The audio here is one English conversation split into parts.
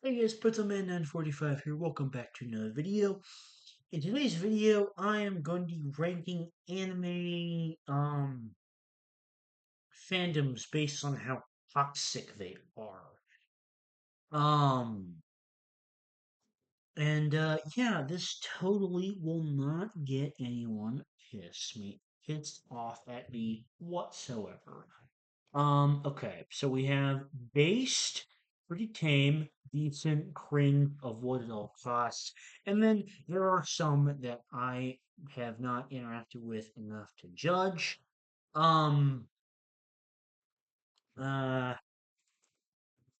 Hey guys, Pretzelman 945 here. Welcome back to another video. In today's video, I am going to be ranking anime fandoms based on how toxic they are. Um yeah, this totally will not get anyone pissed off at me whatsoever. Okay, so we have based, pretty tame, decent, cringe of what it all costs, and then there are some that I have not interacted with enough to judge. Um, uh,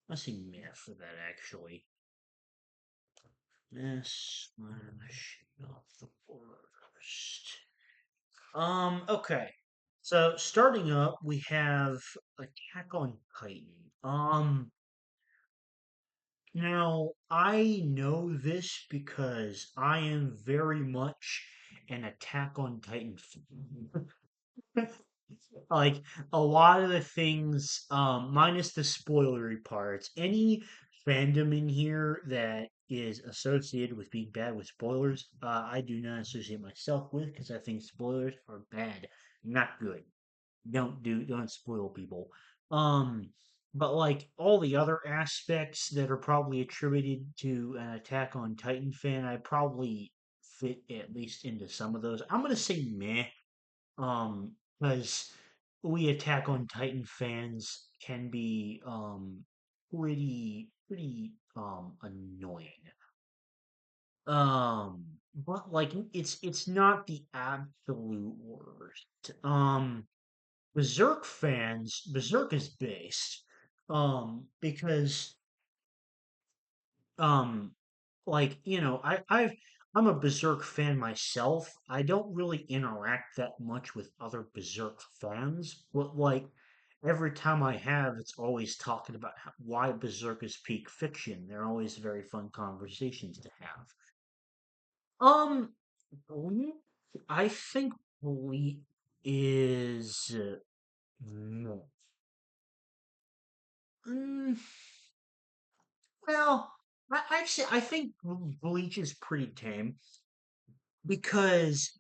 let's see math for that actually. This of the worst. Okay. So starting up, we have Attack on Titan. Now, I know this because I am very much an Attack on Titan fan. Like a lot of the things, minus the spoilery parts, any fandom in here that is associated with being bad with spoilers, I do not associate myself with because I think spoilers are bad, not good. Don't spoil people. Um, but like all the other aspects that are probably attributed to an Attack on Titan fan, I probably fit at least into some of those. I'm gonna say meh, because we Attack on Titan fans can be pretty annoying. But like it's not the absolute worst. Berserk is based. Because um, like I'm a Berserk fan myself. I don't really interact that much with other Berserk fans, but like every time I have, it's always talking about why Berserk is peak fiction. They're always very fun conversations to have. Um, Bleach, I think Bleach is no. Mm, well, I think Bleach is pretty tame because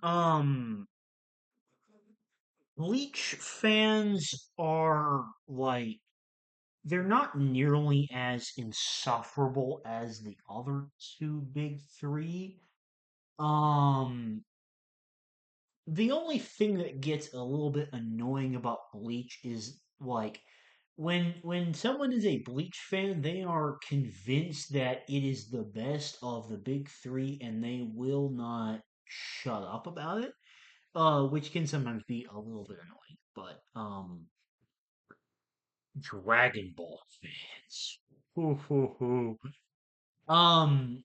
Bleach fans are like they're not nearly as insufferable as the other two big three. Um, the only thing that gets a little bit annoying about Bleach is like when someone is a Bleach fan, they are convinced that it is the best of the big three and they will not shut up about it. Which can sometimes be a little bit annoying. But Dragon Ball fans. Hoo, hoo, hoo. Um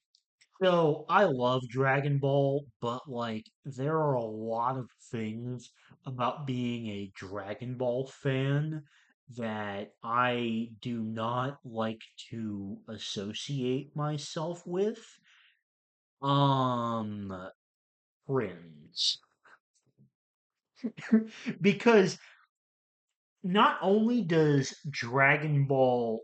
so I love Dragon Ball, but like there are a lot of things about being a Dragon Ball fan that I do not like to associate myself with. Um, Friends. Because not only does Dragon Ball,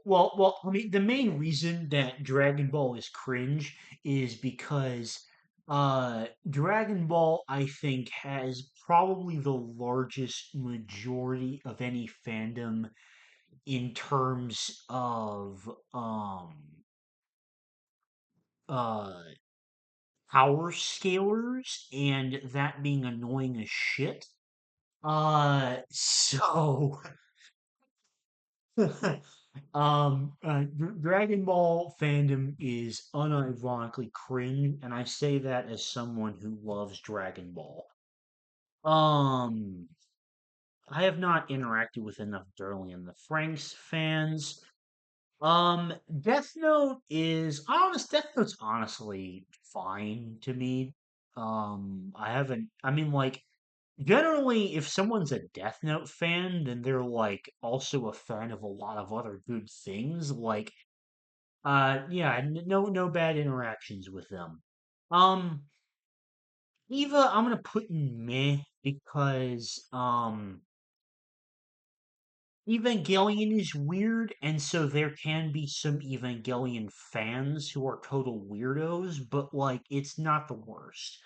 I mean, the main reason that Dragon Ball is cringe is because Dragon Ball, I think, has probably the largest majority of any fandom in terms of uh power scalers and that being annoying as shit. So Dragon Ball fandom is unironically cringe, and I say that as someone who loves Dragon Ball. Um, I have not interacted with enough Durley and the Franks fans. Death Note's honestly fine to me. I haven't, I mean, like, generally, if someone's a Death Note fan, then they're like also a fan of a lot of other good things. Like, yeah, no bad interactions with them. Um, Eva, I'm gonna put in meh because Evangelion is weird, and so there can be some Evangelion fans who are total weirdos, but like it's not the worst.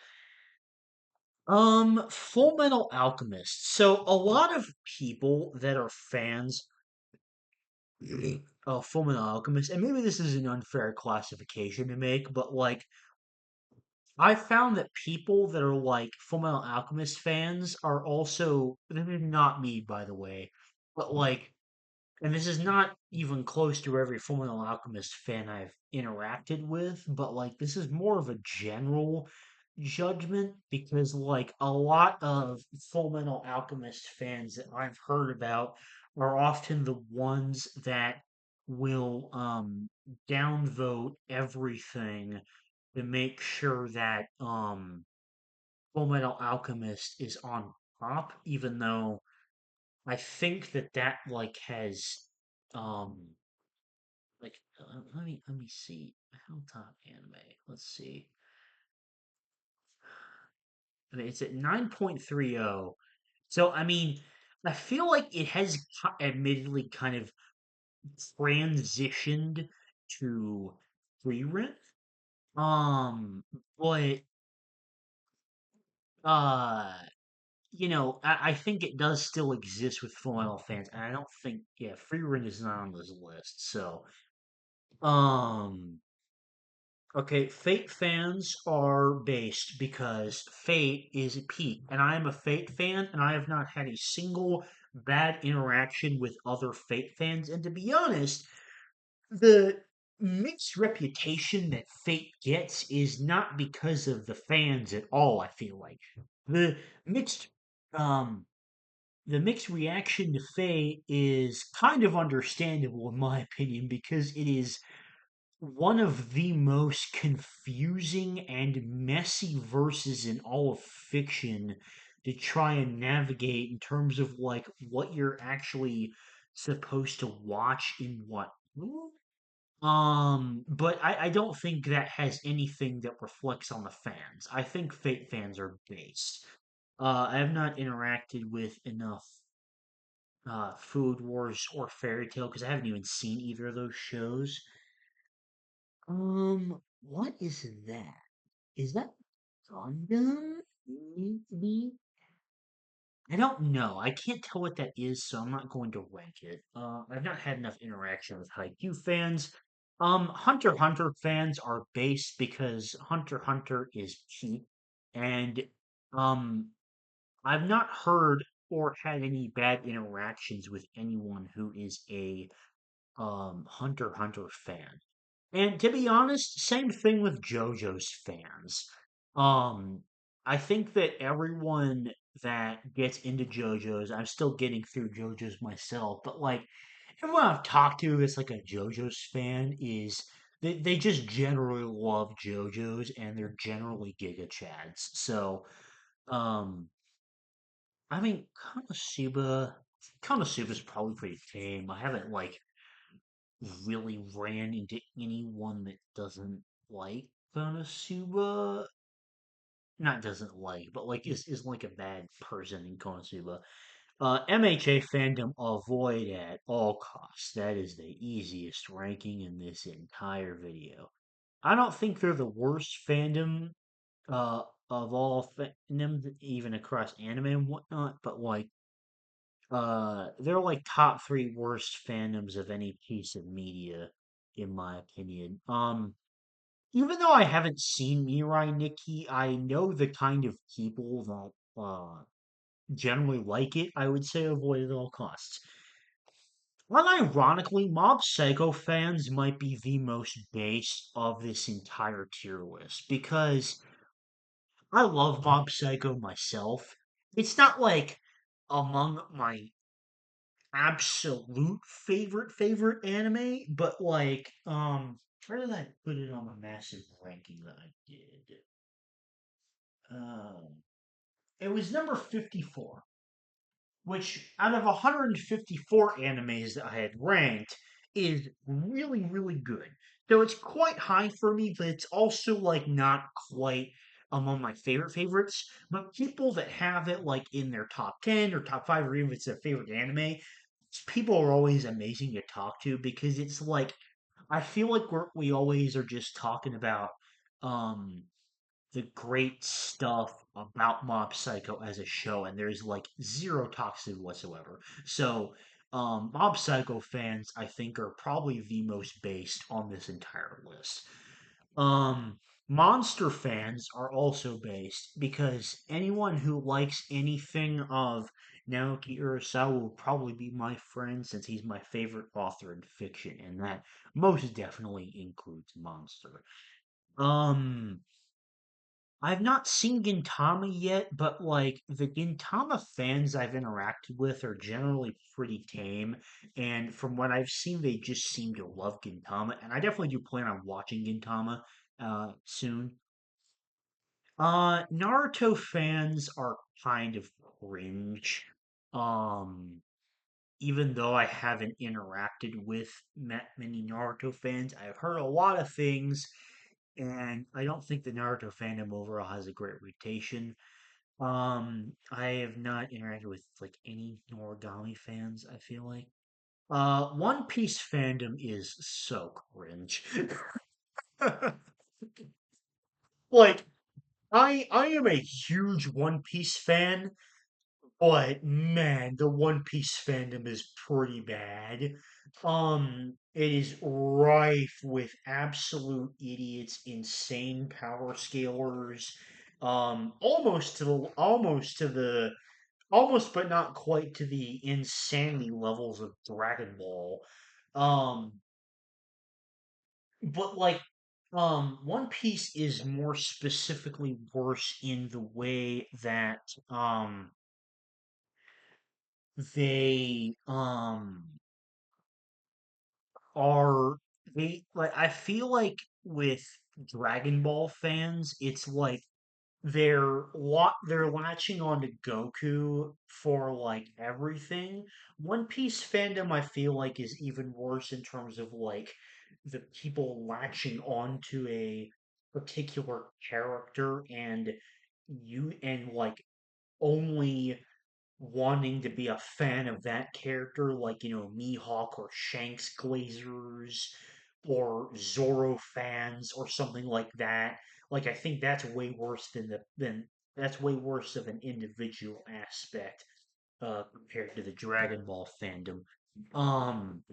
Full Metal Alchemist. So a lot of people that are fans of Full Metal Alchemist, and maybe this is an unfair classification to make, but like I found that people that are like Full Metal Alchemist fans are also, this is not me, by the way, but like, and this is not even close to every Fullmetal Alchemist fan I've interacted with, but like this is more of a general judgment because like a lot of Fullmetal Alchemist fans that I've heard about are often the ones that will downvote everything to make sure that Fullmetal Alchemist is on top, even though I think that that like has um let me see how top anime. Let's see. I mean, it's at 9.30. So I mean, I feel like it has admittedly kind of transitioned to free rent. Um, but uh I think it does still exist with Full fans, and I don't think yeah, free rent is not on this list. So um okay, Fate fans are based because Fate is a peak, and I am a Fate fan, and I have not had a single bad interaction with other Fate fans. And to be honest, the mixed reputation that Fate gets is not because of the fans at all, I feel like. The mixed um the mixed reaction to Fate is kind of understandable in my opinion because it is one of the most confusing and messy verses in all of fiction to try and navigate in terms of like what you're actually supposed to watch in what order. But I don't think that has anything that reflects on the fans. I think Fate fans are based. I have not interacted with enough Food Wars or Fairy Tale because I haven't even seen either of those shows. What is that? Is that Gundam? Maybe? I don't know. I can't tell what that is, so I'm not going to rank it. I've not had enough interaction with Haikyuu fans. Hunter x Hunter fans are based because Hunter x Hunter is cheap, and um, I've not heard or had any bad interactions with anyone who is a Hunter x Hunter fan. And to be honest, same thing with JoJo's fans. Um, I think that everyone that gets into JoJo's, I'm still getting through JoJo's myself, but like everyone I've talked to that's like a JoJo's fan is they just generally love JoJo's and they're generally Giga Chads. So, um, I mean, Konosuba's probably pretty tame. I haven't like really ran into anyone that doesn't like Konosuba. Not doesn't like, but like is like a bad person in Konosuba. MHA fandom avoid at all costs. That is the easiest ranking in this entire video. I don't think they're the worst fandom uh, of all fandoms, even across anime and whatnot, but like they're like top three worst fandoms of any piece of media, in my opinion. Even though I haven't seen Mirai Nikki, I know the kind of people that generally like it. I would say avoid at all costs. Unironically, Mob Psycho fans might be the most base of this entire tier list because I love Mob Psycho myself. It's not like among my absolute favorite anime, but like where did I put it on the massive ranking that I did? Um it was number 54, which out of 154 animes that I had ranked is really really good. So it's quite high for me, but it's also like not quite among my favorite favorites. But people that have it like in their top 10 or top 5 or even if it's their favorite anime, people are always amazing to talk to because it's like I feel like we always are just talking about um the great stuff about Mob Psycho as a show, and there's like zero toxicity whatsoever. So, Mob Psycho fans, I think, are probably the most based on this entire list. Um, Monster fans are also based because anyone who likes anything of Naoki Urasawa will probably be my friend since he's my favorite author in fiction, and that most definitely includes Monster. Um, I've not seen Gintama yet, but like the Gintama fans I've interacted with are generally pretty tame, and from what I've seen, they just seem to love Gintama, and I definitely do plan on watching Gintama soon. Naruto fans are kind of cringe. Um, even though I haven't interacted with many Naruto fans, I've heard a lot of things, and I don't think the Naruto fandom overall has a great reputation. I have not interacted with like any Noragami fans, I feel like. One Piece fandom is so cringe. Like, I am a huge One Piece fan, but man, the One Piece fandom is pretty bad. It is rife with absolute idiots, insane power scalers, almost but not quite to the insanity levels of Dragon Ball. Um, but like One Piece is more specifically worse in the way that they are they like I feel like with Dragon Ball fans, it's like they're latching on to Goku for like everything. One Piece fandom I feel like is even worse in terms of like the people latching on to a particular character and like only wanting to be a fan of that character, like, Mihawk or Shanks Glazers or Zoro fans or something like that. Like, I think that's way worse than that's way worse of an individual aspect compared to the Dragon Ball fandom. Um,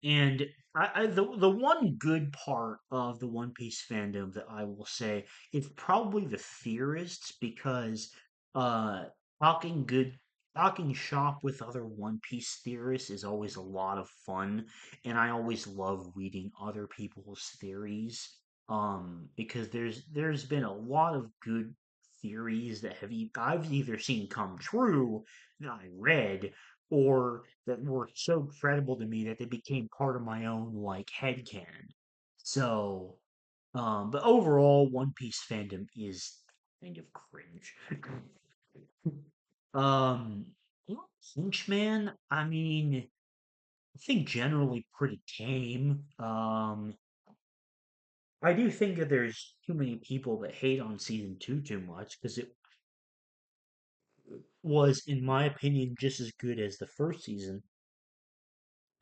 and the one good part of the One Piece fandom that I will say is probably the theorists because uh talking good talking shop with other One Piece theorists is always a lot of fun, and I always love reading other people's theories. Because there's been a lot of good theories that I've either seen come true that I read or that were so credible to me that they became part of my own like headcanon. So, but overall, One Piece fandom is kind of cringe. um, Pinchman, I mean, I think generally pretty tame. I do think that there's too many people that hate on season two too much because it was, in my opinion, just as good as the first season.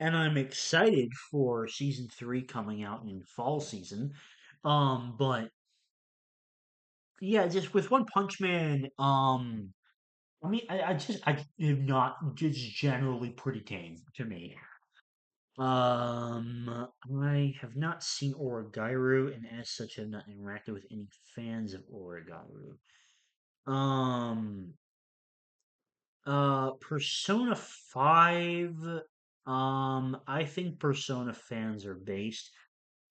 And I'm excited for season three coming out in fall season. But yeah, just with One Punch Man, I mean, I am not just generally pretty tame to me. I have not seen Origairu, and as such, have not interacted with any fans of Origairu. Um, Persona 5, I think Persona fans are based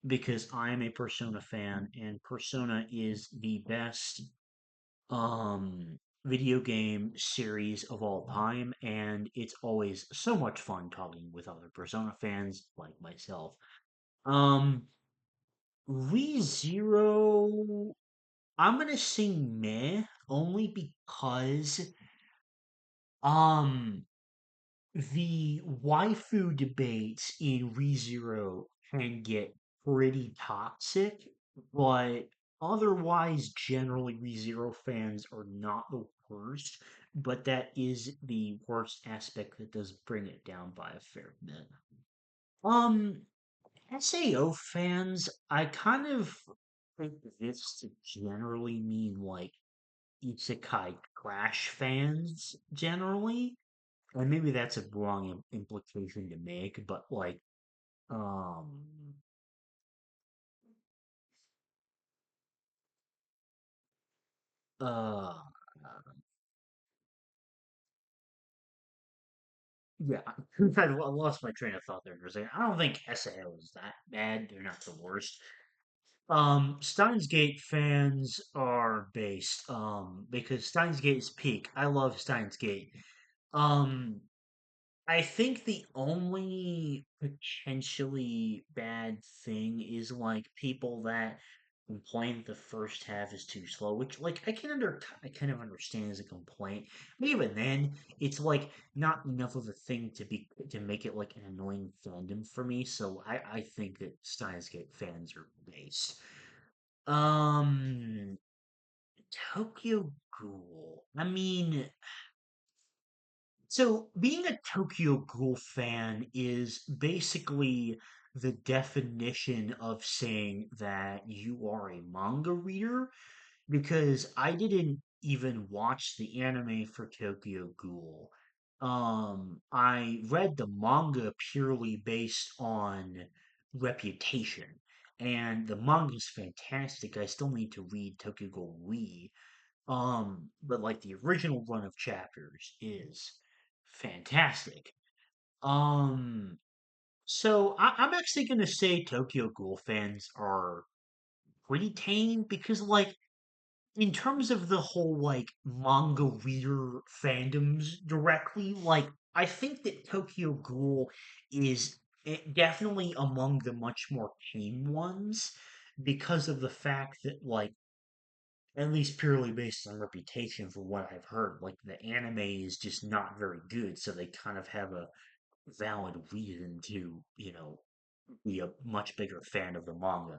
because I'm a Persona fan, and Persona is the best video game series of all time, and it's always so much fun talking with other Persona fans like myself. Um, ReZero, I'm gonna say meh, only because um the waifu debates in ReZero can get pretty toxic, but otherwise, generally, ReZero fans are not the worst. but that is the worst aspect that does bring it down by a fair bit. Um, SAO fans, I kind of think this to generally mean like isekai trash fans generally, and maybe that's a wrong implication to make, but like, um, uh, yeah, I lost my train of thought there for a second. I don't think SAO is that bad. They're not the worst. Steins Gate fans are based, because Steins Gate is peak. I love Steins Gate. Um, I think the only potentially bad thing is like people that complain the first half is too slow, which like I kind of understand as a complaint. But even then, it's like not enough of a thing to make it like an annoying fandom for me. So I think that Steins Gate fans are base. Um, Tokyo Ghoul. I mean, so being a Tokyo Ghoul fan is basically the definition of saying that you are a manga reader because I didn't even watch the anime for Tokyo Ghoul. I read the manga purely based on reputation, and the manga's fantastic. I still need to read Tokyo Ghoul Re, but like the original run of chapters is fantastic. Um, so I'm actually gonna say Tokyo Ghoul fans are pretty tame because like in terms of the whole like manga reader fandoms directly, like I think that Tokyo Ghoul is definitely among the much more tame ones because of the fact that like at least purely based on reputation for what I've heard, like the anime is just not very good, so they kind of have a valid reason to, be a much bigger fan of the manga.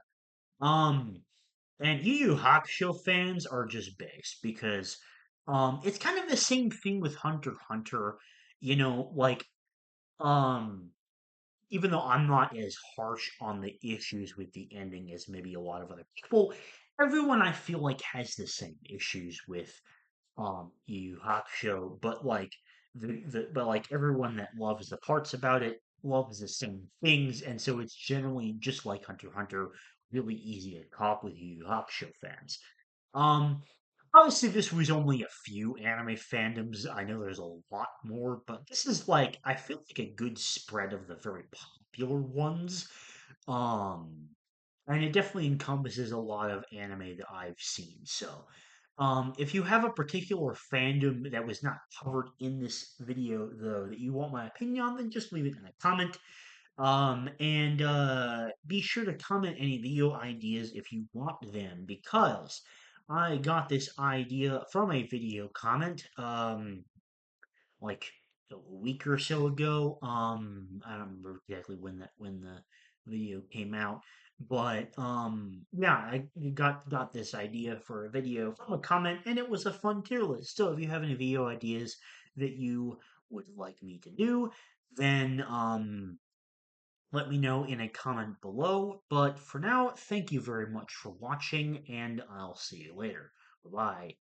Um, and Yu Yu Hakusho fans are just based because it's kind of the same thing with Hunter x Hunter. Like um even though I'm not as harsh on the issues with the ending as maybe a lot of other people, everyone I feel like has the same issues with Yu Yu Hakusho, but like but like everyone that loves the parts about it loves the same things, and so it's generally just like Hunter x Hunter, really easy to talk with Yu Yu Hakusho fans. Um, Obviously this was only a few anime fandoms. I know there's a lot more, but this is like I feel like a good spread of the very popular ones. Um, and it definitely encompasses a lot of anime that I've seen. So, if you have a particular fandom that was not covered in this video, though, that you want my opinion on, then just leave it in a comment. And be sure to comment any video ideas if you want them, because I got this idea from a video comment. Like a week or so ago. I don't remember exactly when the video came out, but yeah, I got this idea for a video from a comment, and it was a fun tier list. So if you have any video ideas that you would like me to do, then let me know in a comment below. But for now, thank you very much for watching, and I'll see you later. Bye.